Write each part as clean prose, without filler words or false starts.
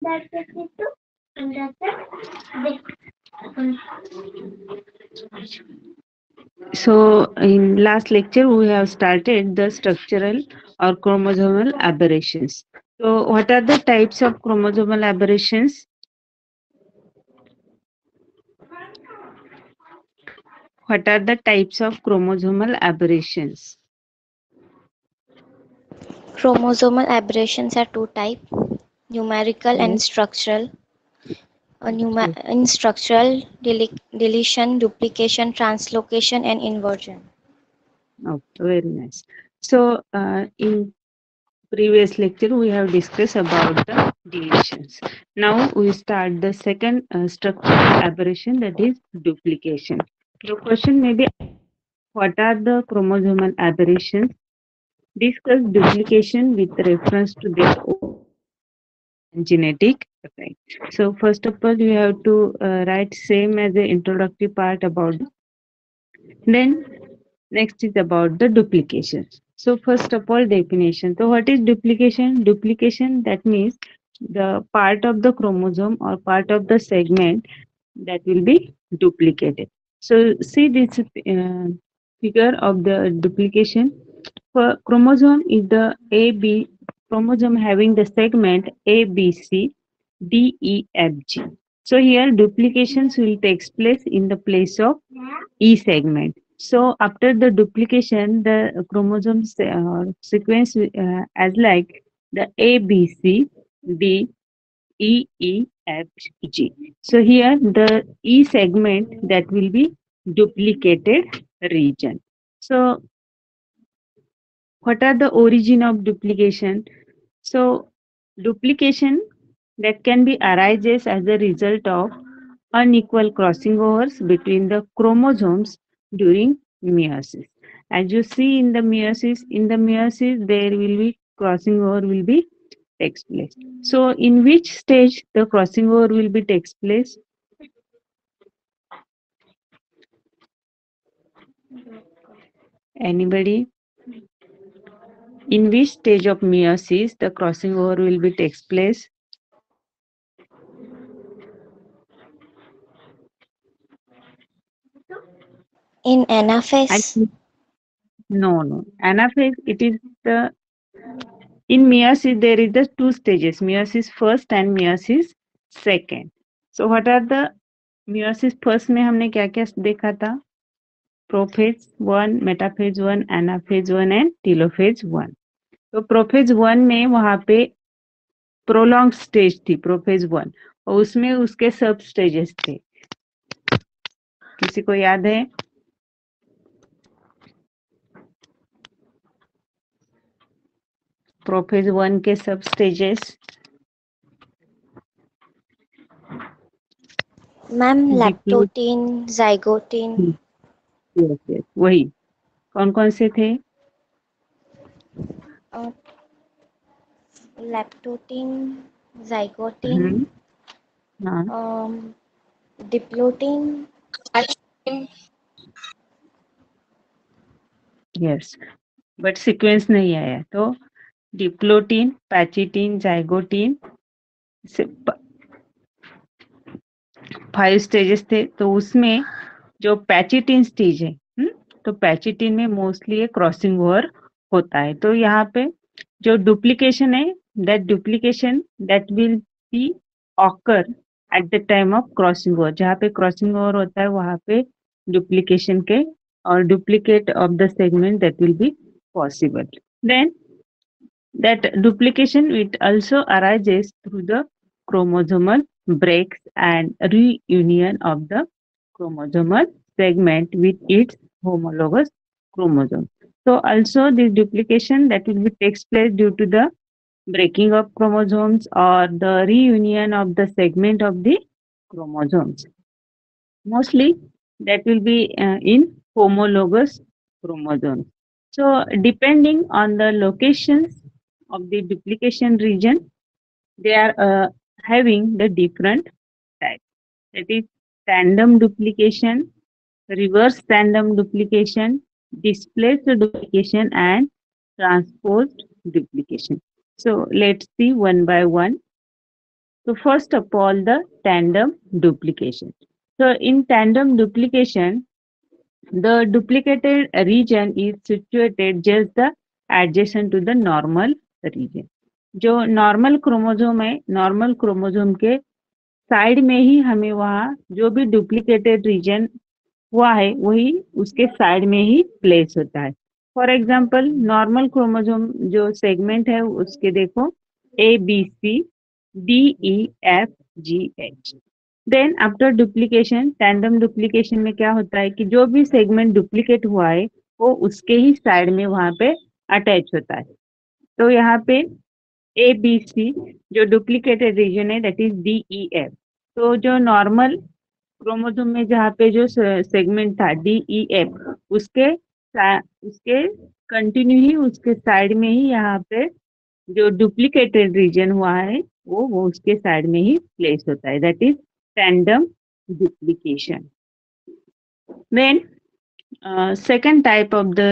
That's it too. And that's it. So, in last lecture, we have started the structural or chromosomal aberrations. So, what are the types of chromosomal aberrations? What are the types of chromosomal aberrations? Chromosomal aberrations are two types, numerical and Yes. structural. Okay. In structural, deletion, duplication, translocation, and inversion. Okay. Very nice. So, in previous lecture, we have discussed about the deletions. Now, we start the second structural aberration, that is duplication. The question may be, what are the chromosomal aberrations? Discuss duplication with reference to their own genetic effect. So first of all, you have to write same as the introductory part about. Then next is about the duplication. So first of all, definition. So what is duplication? Duplication, that means the part of the chromosome or part of the segment that will be duplicated. So see this figure of the duplication. For chromosome is the AB chromosome having the segment A, B, C, D, E, F, G. So here duplications will take place in the place of E segment. So after the duplication, the chromosomes sequence as like the A, B, C, D, E, E, F, G. So here the E segment that will be duplicated region. So what are the origin of duplication? So duplication that can be arises as a result of unequal crossing overs between the chromosomes during meiosis. As you see in the meiosis there will be crossing over will be takes place. So in which stage the crossing over will be takes place? Anybody? In which stage of meiosis the crossing over will be takes place? In And anaphase, no. Anaphase, it is the in meiosis there is the two stages, meiosis first and meiosis second. So what are the meiosis first में हमने क्या क्या देखा था? Prophase one, metaphase one, anaphase one and telophase one. तो prophase one में वहां पे प्रोलॉन्ग स्टेज थी प्रोफेज वन और उसमें उसके सब स्टेजेस थे. किसी को याद है? प्रोफेज वन के सब stages ma'am, Diplo. lactotine, zygotine, yes yes वही. कौन कौन से थे? uh, lactotine, zygotine, हम्म, हाँ. um, diplotine, yes but sequence नहीं आया. तो डिप्लोटीन, पैचिटीन, जाइगोटीन, 5 स्टेजेस थे. तो उसमें जो पैचिटीन स्टेज है, तो पैचिटीन में मोस्टली क्रॉसिंग ओवर होता है. तो यहाँ पे जो डुप्लीकेशन है, that duplication that will B occur at the time of crossing over. जहाँ पे क्रॉसिंग ओवर होता है वहां पे डुप्लीकेशन के और duplicate of the segment that will be possible. Then that duplication it also arises through the chromosomal breaks and reunion of the chromosomal segment with its homologous chromosome. So also this duplication that will be takes place due to the breaking of chromosomes or the reunion of the segment of the chromosomes. Mostly that will be in homologous chromosomes. So depending on the locations of the duplication region, they are having the different types. That is tandem duplication, reverse tandem duplication, displaced duplication, and transposed duplication. So let's see one by one. So first of all, the tandem duplication. So in tandem duplication, the duplicated region is situated just the adjacent to the normal region. जो normal chromosome है, normal chromosome के side में ही हमें वहाँ जो भी duplicated reason हुआ है वही उसके साइड में ही प्लेस होता है. फॉर एग्जाम्पल नॉर्मल क्रोमोजोम जो सेगमेंट है उसके देखो ABCDEFGH. Then after duplication, tandem duplication में क्या होता है कि जो भी सेगमेंट डुप्लीकेट हुआ है वो उसके ही साइड में वहां पे अटैच होता है. तो यहाँ पे ABC जो डुप्लीकेटेड रीजन है दैट इज DEF. तो जो नॉर्मल क्रोमोसोम में जहाँ पे जो सेगमेंट था DEF उसके कंटिन्यू ही उसके साइड में ही यहाँ पे जो डुप्लीकेटेड रीजन हुआ है वो उसके साइड में ही प्लेस होता है. That is tandem duplication. Then second type of the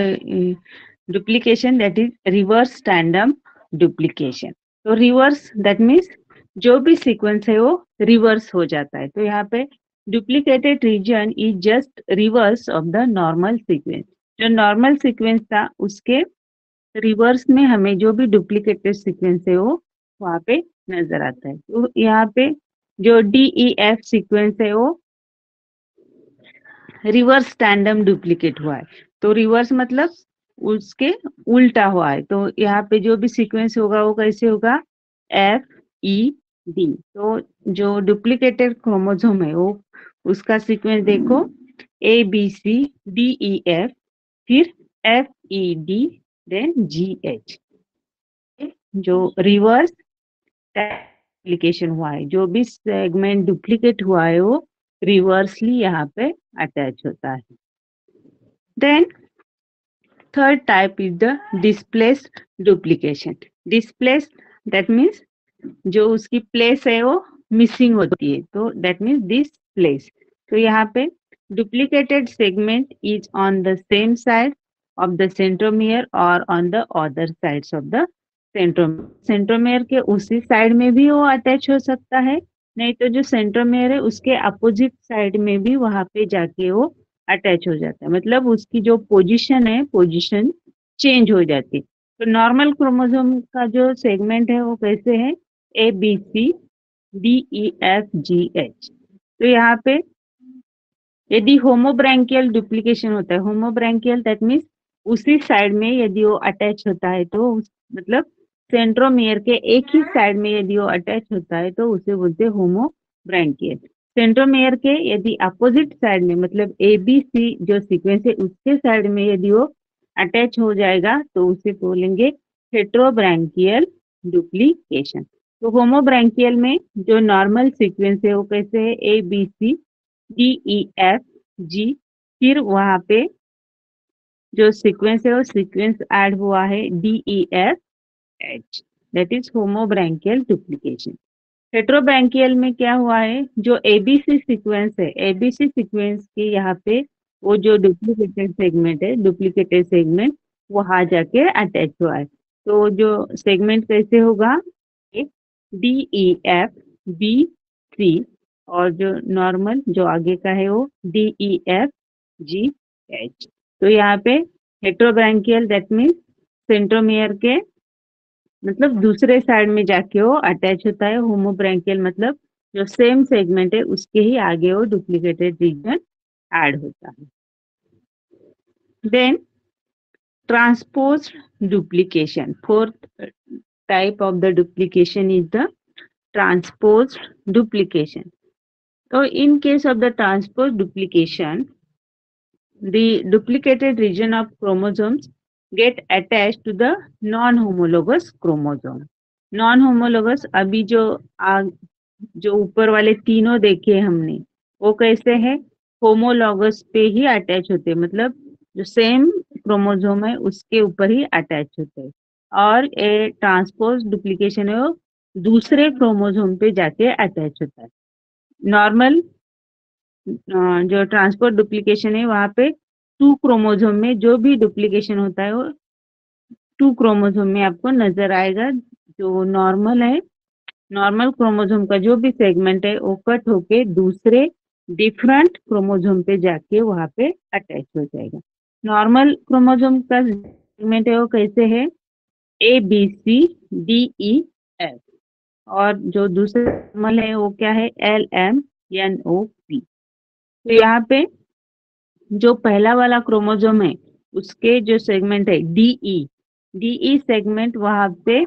duplication, that is reverse tandem duplication. तो reverse that means जो भी sequence है वो reverse हो जाता है. तो यहाँ पे duplicated region is just reverse of the normal sequence. जो normal sequence था उसके reverse में हमें जो भी duplicated sequence है वो वहाँ पे नजर आता है. तो यहाँ पे जो DEF सीक्वेंस है वो रिवर्स टैंडम डुप्लीकेट हुआ है. तो रिवर्स मतलब उसके उल्टा हुआ है. तो यहाँ पे जो भी सीक्वेंस होगा वो कैसे होगा FED. तो जो डुप्लीकेटेड क्रोमोसोम है वो उसका सीक्वेंस देखो ABCDEF फिर FED देन GH. जो रिवर्स डुप्लीकेशन हुआ है, जो भी सेगमेंट डुप्लीकेट हुआ है वो रिवर्सली यहाँ पे अटैच होता है. Then third type is the displaced duplication. Displaced that means जो उसकी प्लेस है वो मिसिंग होती है. तो दैट मीन्स दिस प्लेस. तो यहाँ पे duplicated segment is on the same side of the centromere और on the other sides of the centromere के उसी साइड में भी वो अटैच हो सकता है, नहीं तो जो सेंट्रोमेयर है उसके अपोजिट साइड में भी वहां पे जाके वो अटैच हो जाता है. मतलब उसकी जो पोजीशन है पोजीशन चेंज हो जाती है. तो नॉर्मल क्रोमोसोम का जो सेगमेंट है वो कैसे है ABCDEFGH. तो यहाँ पे यदि होमोब्रैंकियल डुप्लीकेशन होता है, होमोब्रैंकियल दैट मीन्स उसी साइड में यदि वो अटैच होता है तो मतलब सेंट्रोमियर के एक ही साइड में यदि वो अटैच होता है तो उसे बोलते हैं होमोब्रैंकियल. सेंट्रोमियर के यदि अपोजिट साइड में मतलब ABC जो सीक्वेंस है उसके साइड में यदि वो अटैच हो जाएगा तो उसे बोलेंगे हेट्रोब्रैंकियल डुप्लीकेशन. तो होमोब्रैंकियल में जो नॉर्मल सीक्वेंस है वो कैसे है ABCDEFG. फिर वहां पे जो सीक्वेंस है वो सीक्वेंस ऐड हुआ है DEFH. That is homobrachial duplication. Heterobrachial में क्या हुआ है जो ABC सीक्वेंस है, ABC सीक्वेंस के यहाँ पे वो जो डुप्लीकेटेड सेगमेंट है, डुप्लीकेटेड सेगमेंट वहां जाके अटैच हुआ है. तो जो सेगमेंट कैसे होगा DEFBC और जो नॉर्मल जो आगे का है वो DEFGH. तो यहाँ पे हेट्रोब्रैंकियल दैट मीन्स सेंट्रोमियर के मतलब दूसरे साइड में जाके वो अटैच होता है. होमोब्रैंकियल मतलब जो सेम सेगमेंट है उसके ही आगे वो डुप्लीकेटेड रीजन ऐड होता है. Then transpose duplication. Fourth type of the duplication is the transposed duplication. So in case of the transposed duplication, the duplicated region of chromosomes get attached to the non-homologous chromosome. Non-homologous अभी जो ऊपर वाले तीनों देखे हमने वो कैसे है होमोलॉगस पे ही अटैच होते हैं. मतलब जो सेम क्रोमोसोम है उसके ऊपर ही अटैच होते हैं. और ए ट्रांसपोज डुप्लीकेशन है वो दूसरे क्रोमोसोम पे जाके अटैच होता है. नॉर्मल जो ट्रांसपोज डुप्लीकेशन है वहां पे 2 क्रोमोसोम में जो भी डुप्लीकेशन होता है वो 2 क्रोमोसोम में आपको नजर आएगा. जो नॉर्मल है नॉर्मल क्रोमोसोम का जो भी सेगमेंट है वो कट होके दूसरे डिफरेंट क्रोमोसोम पे जाके वहां पे अटैच हो जाएगा। नॉर्मल क्रोमोसोम का सेगमेंट है वो कैसे है, ABCDEF, और जो दूसरे नॉर्मल है वो क्या है, LMNOP। तो यहाँ पे जो पहला वाला क्रोमोसोम है उसके जो सेगमेंट है DE सेगमेंट वहां पे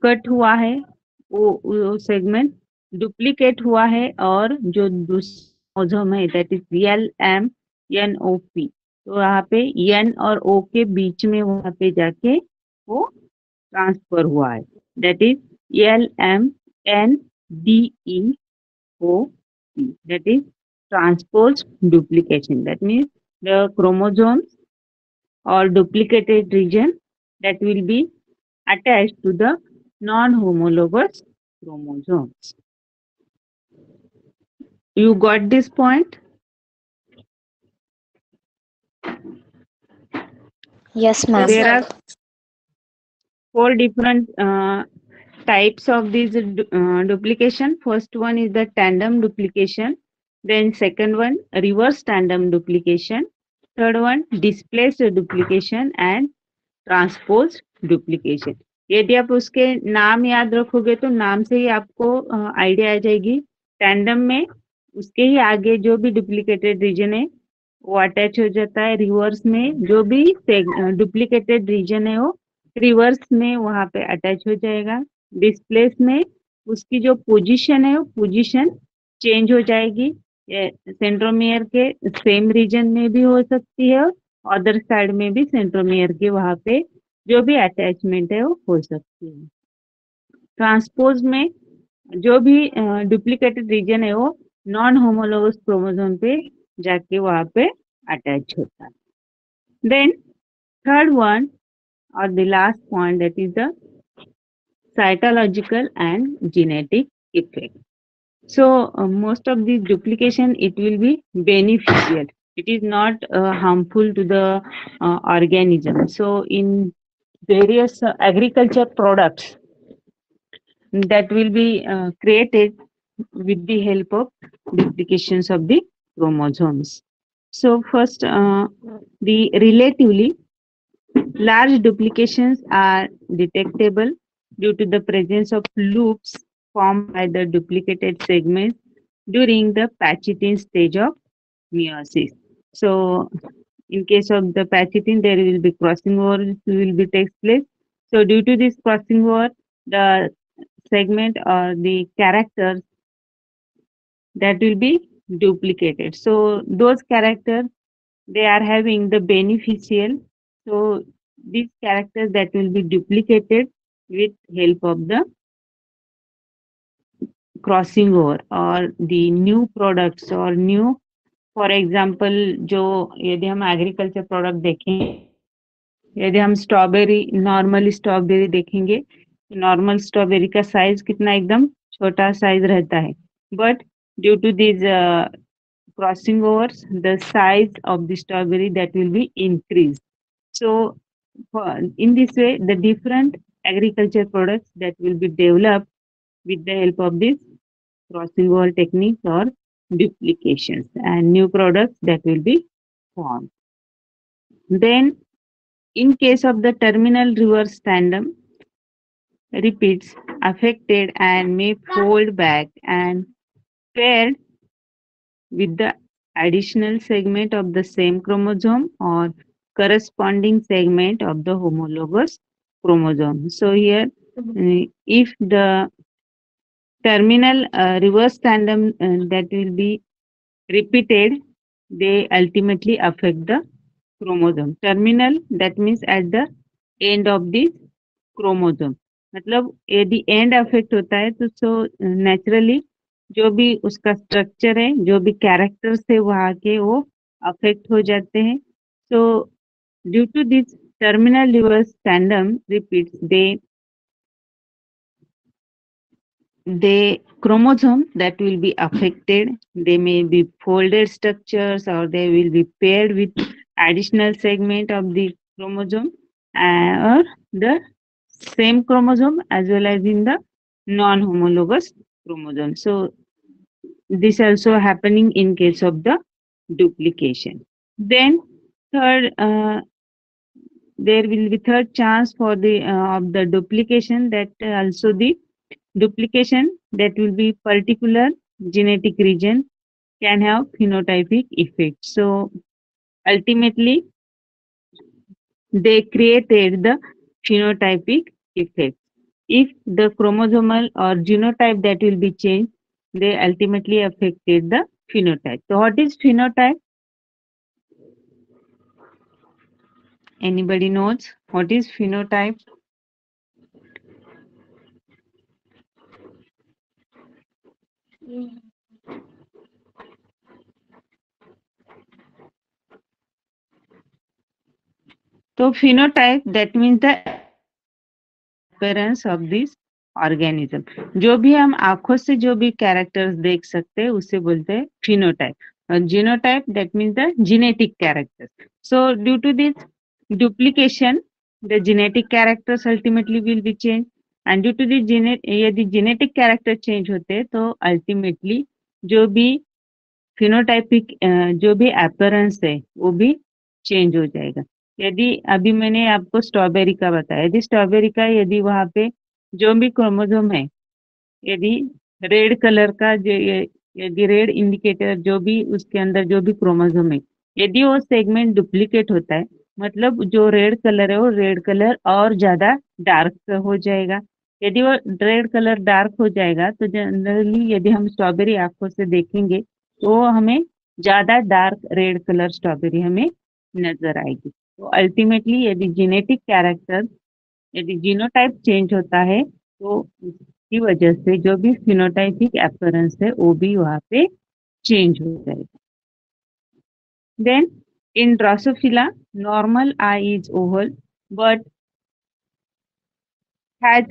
कट हुआ है, वो सेगमेंट डुप्लीकेट हुआ है, और जो दूसरा क्रोमोसोम है दैट इज LMNOP, तो वहाँ पे N और O के बीच में वहां पे जाके वो ट्रांसफर हुआ है, that is LMNDEOP, that is transpose duplication. That means the chromosomes or duplicated region that will be attached to the non-homologous chromosomes. You got this point? Yes, ma'am. There are 4 different types of this duplication. First one is the tandem duplication. Then second one, reverse tandem duplication. Third one, displaced duplication and transpose duplication. यदि आप उसके नाम याद रखोगे तो नाम से ही आपको आइडिया आ जाएगी। टैंडम में उसके ही आगे जो भी डुप्लीकेटेड रीजन है वो अटैच हो जाता है, रिवर्स में जो भी डुप्लीकेटेड रीजन है वो रिवर्स में वहां पे अटैच हो जाएगा। डिस्प्लेस में उसकी जो पोजीशन है वो पोजीशन चेंज हो जाएगी, सेंट्रोमियर के सेम रीजन में भी हो सकती है, अदर साइड में भी सेंट्रोमियर के वहां पे जो भी अटैचमेंट है वो हो सकती है। ट्रांसपोज में जो भी डुप्लीकेटेड रीजन है वो नॉन होमोलोगस क्रोमोसोम पे जाके वहां पे अटैच होता है। देन थर्ड वन और the last point that is the cytological and genetic effect. So most of the duplication it will be beneficial. It is not harmful to the organism. So in various agriculture products that will be created with the help of duplications of the chromosomes. So first, the relatively large duplications are detectable due to the presence of loops formed by the duplicated segments during the Pachitin stage of meiosis. So, in case of the Pachitin, there will be crossing over will be takes place. So, due to this crossing over, the segment or the characters that will be duplicated. So, those characters they are having the beneficial. So, these characters that will be duplicated with help of the crossing over or the new products or new, for example जो यदि हम agriculture product देखें, यदि हम strawberry normal strawberry देखेंगे, normal strawberry का size कितना एकदम छोटा साइज रहता है, but due to this crossing overs the size of the strawberry that will be increase. So in this way the different agriculture products that will be developed with the help of this crossing over techniques or duplications, and new products that will be formed. Then in case of the terminal reverse tandem repeats affected and may fold back and paired with the additional segment of the same chromosome or corresponding segment of the homologous chromosome. So here if the terminal reverse tandem that will be repeated, they ultimately affect the chromosome. Terminal that means at the end of the chromosome. मतलब यदि and affect होता है तो so naturally जो भी उसका structure है, जो भी कैरेक्टर्स है वहाँ के वो अफेक्ट हो जाते हैं. So due to this terminal reverse tandem repeats, the chromosome that will be affected, they may be folded structures or they will be paired with additional segment of the chromosome or the same chromosome as well as in the non-homologous chromosome. So this also happening in case of the duplication. Then third, there will be third chance for the of the duplication, that also the duplication that will be particular genetic region can have phenotypic effect. So ultimately they created the phenotypic effect. If the chromosomal or genotype that will be changed, they ultimately affected the phenotype. So what is phenotype? Anybody knows what is phenotype? So phenotype, that means the appearance of this organism. जो भी हम आंखों से जो भी characters देख सकते हैं उसे बोलते हैं phenotype. Genotype, that means the genetic characters. So due to this duplication, the genetic characters ultimately will be changed. And due to the यदि genetic character change होते हैं तो ultimately जो भी phenotypic जो भी appearance है वो भी change हो जाएगा. यदि अभी मैंने आपको स्ट्रॉबेरी का बताया, यदि स्ट्रॉबेरी का यदि वहां पे जो भी क्रोमोसोम है, यदि रेड कलर का यदि रेड इंडिकेटर जो भी उसके अंदर जो भी क्रोमोसोम है, यदि वो सेगमेंट डुप्लीकेट होता है, मतलब जो रेड कलर है वो रेड कलर और ज्यादा डार्क हो जाएगा. यदि वो रेड कलर डार्क हो जाएगा तो जनरली यदि हम स्ट्रॉबेरी आंखों से देखेंगे तो हमें ज्यादा डार्क रेड कलर स्ट्रॉबेरी हमें नजर आएगी. तो अल्टीमेटली यदि जेनेटिक कैरेक्टर, यदि जीनोटाइप चेंज होता है तो उसकी वजह से जो भी फिनोटाइपिक अपीयरेंस है वो भी वहां पे चेंज हो जाएगा. Then in Drosophila normal eye is oval but had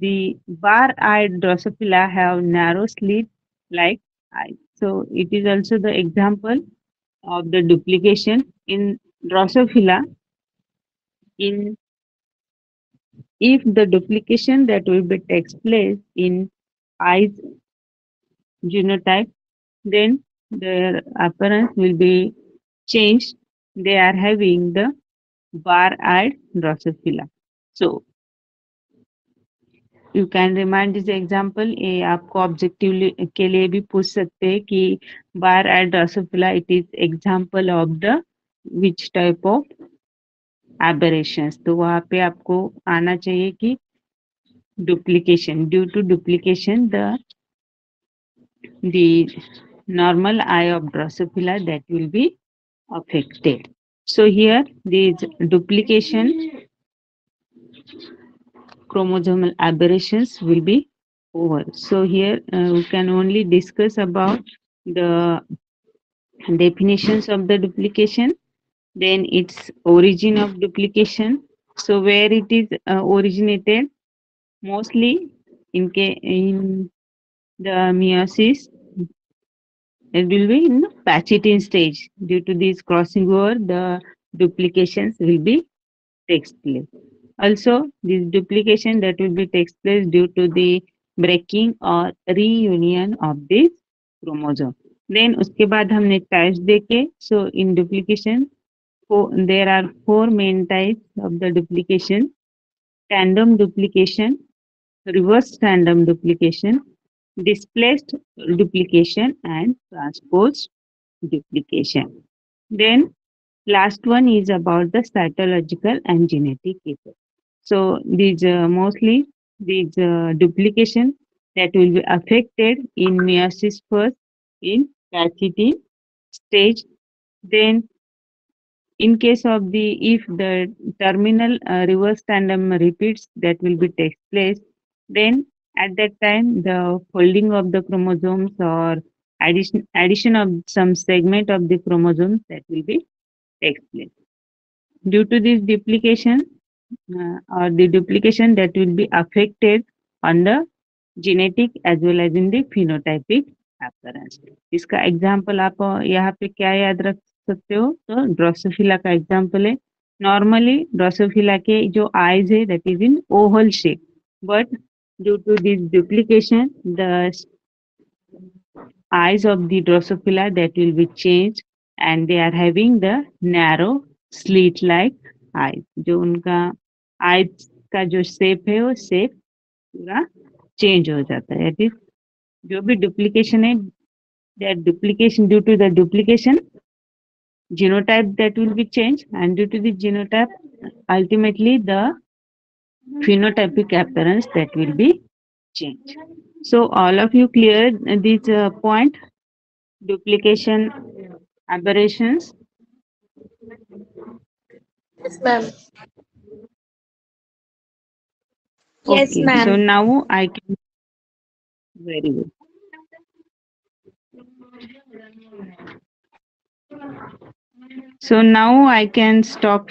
the bar-eyed Drosophila have narrow slit-like eyes. So it is also the example of the duplication in Drosophila. In if the duplication that will be takes place in eyes genotype, then their appearance will be changed. They are having the bar-eyed Drosophila. So you can remind this example. ये आपको objective के लिए भी पूछ सकते हैं कि bar at Drosophila it is example of the which type of aberrations. तो वहां पे आपको आना चाहिए कि duplication, due to duplication the normal eye of Drosophila that will be affected. So here this duplication chromosomal aberrations will be over. So here we can only discuss about the definitions of the duplication, then its origin of duplication. So where it is originated, mostly in the meiosis, it will be in the Pachytene stage. Due to this crossing over, the duplications will be takes place. Also, this duplication that will be takes place due to the breaking or reunion of this chromosome. Then उसके बाद हमने types देखे. So in duplication, there are 4 main types of the duplication: tandem duplication, reverse tandem duplication, displaced duplication, and transpose duplication. Then last one is about the cytological and genetic effect. So these mostly these duplication that will be affected in meiosis first in Pachytene stage. Then in case of the if the terminal reverse tandem repeats, that will be takes place, then at that time the folding of the chromosomes or addition of some segment of the chromosomes that will be takes place. Due to this duplication or the duplication that will be affected on the genetic as well as in the phenotypic appearance. इसका example आप यहाँ पे क्या याद रख सकते हो? तो ड्रोसोफिला का एग्जाम्पल है. नॉर्मली ड्रोसोफिला के जो आईज है that is in Oval shape, but Due to this duplication, the eyes of the Drosophila that will be changed and they are having the narrow slit like eyes. जो उनका eyes का जो shape है वो shape पूरा change हो जाता है. That is जो भी duplication है, that duplication, due to the duplication, genotype that will be changed, and due to the genotype, ultimately the phenotypic appearance that will be changed. So all of you clear this point, duplication aberrations? Yes, ma'am. Yes, Okay, ma'am. so now I can, very good. So now I can stop